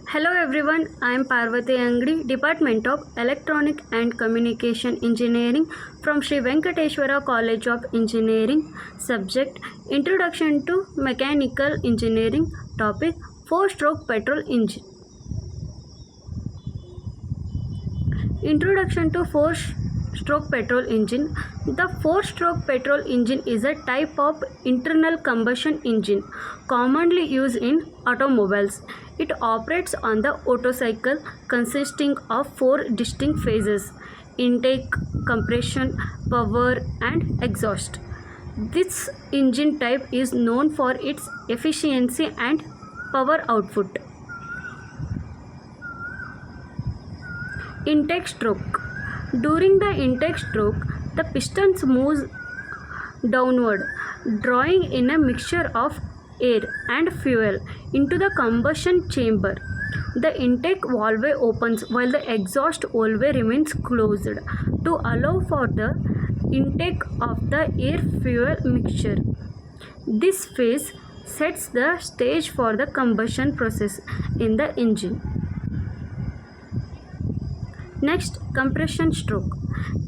Hello everyone, I am Parvati Angdi, Department of Electronic and Communication Engineering from Sri Venkateshwara College of Engineering. Subject Introduction to Mechanical Engineering. Topic 4-stroke petrol engine. Introduction to 4-stroke petrol engine. The 4-stroke petrol engine is a type of internal combustion engine commonly used in automobiles. It operates on the Otto cycle consisting of 4 distinct phases: intake, compression, power, and exhaust. This engine type is known for its efficiency and power output. Intake stroke. During the intake stroke, the pistons move downward, drawing in a mixture of air and fuel into the combustion chamber. The intake valve opens while the exhaust valve remains closed to allow for the intake of the air-fuel mixture. This phase sets the stage for the combustion process in the engine. Next, compression stroke.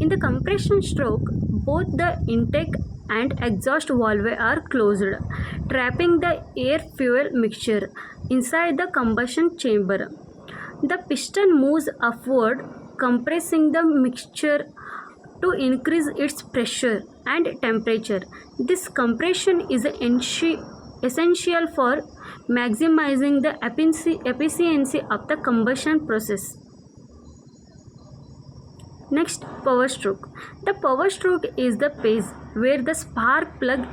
In the compression stroke, both the intake and exhaust valve are closed, trapping the air-fuel mixture inside the combustion chamber. The piston moves upward, compressing the mixture to increase its pressure and temperature. This compression is essential for maximizing the efficiency of the combustion process. Next, power stroke. The power stroke is the phase where the spark plug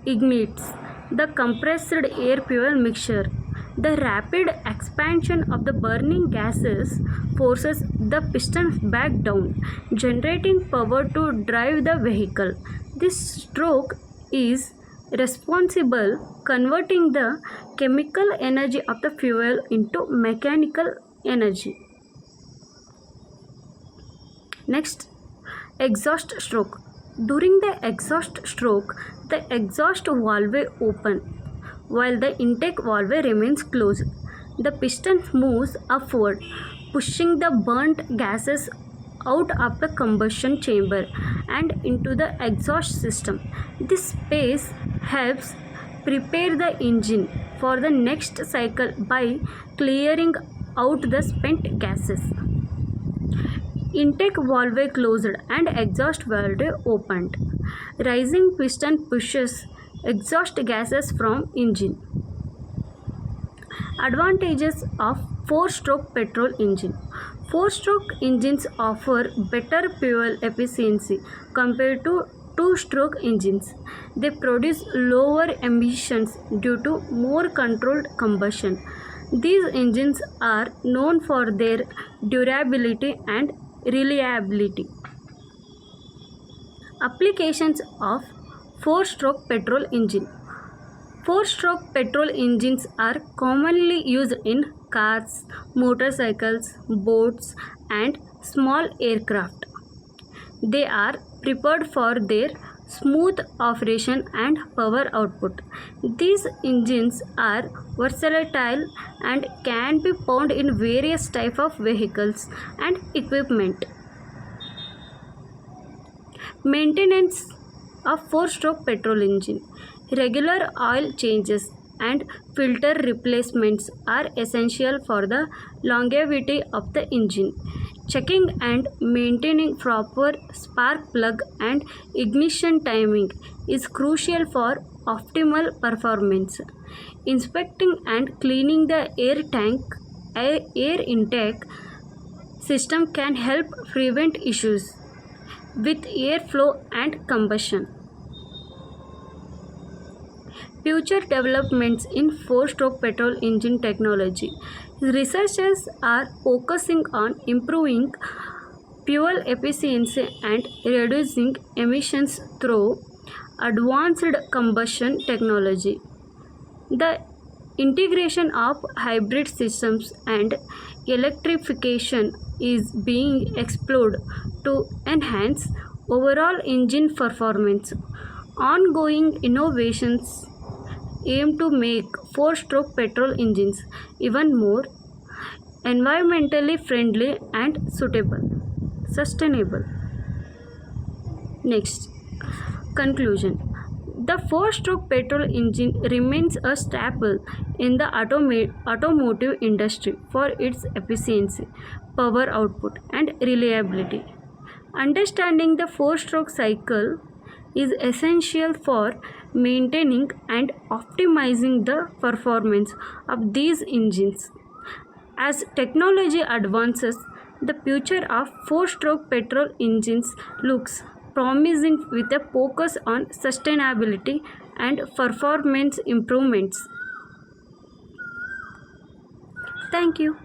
ignites the compressed air-fuel mixture. The rapid expansion of the burning gases forces the pistons back down, generating power to drive the vehicle. This stroke is responsible converting the chemical energy of the fuel into mechanical energy. Next, exhaust stroke. During the exhaust stroke, the exhaust valve opens while the intake valve remains closed. The piston moves upward, pushing the burnt gases out of the combustion chamber and into the exhaust system. This space helps prepare the engine for the next cycle by clearing out the spent gases. Intake valve closed and exhaust valve opened. Rising piston pushes exhaust gases from engine. Advantages of 4-stroke petrol engine. 4-stroke engines offer better fuel efficiency compared to 2-stroke engines. They produce lower emissions due to more controlled combustion. These engines are known for their durability and reliability. Applications of 4-stroke petrol engine. 4-stroke petrol engines are commonly used in cars, motorcycles, boats, and small aircraft. They are prepared for their smooth operation and power output. These engines are versatile and can be found in various types of vehicles and equipment. Maintenance of 4-stroke petrol engine. Regular oil changes and filter replacements are essential for the longevity of the engine. Checking and maintaining proper spark plug and ignition timing is crucial for optimal performance. Inspecting and cleaning the air intake system can help prevent issues with airflow and combustion. Future developments in 4-stroke petrol engine technology. Researchers are focusing on improving fuel efficiency and reducing emissions through advanced combustion technology. The integration of hybrid systems and electrification is being explored to enhance overall engine performance. Ongoing innovations aim to make 4-stroke petrol engines even more environmentally friendly and sustainable. Next, conclusion. The four-stroke petrol engine remains a staple in the automotive industry for its efficiency, power output, and reliability. Understanding the four-stroke cycle is essential for maintaining and optimizing the performance of these engines. As technology advances, the future of four-stroke petrol engines looks promising with a focus on sustainability and performance improvements. Thank you.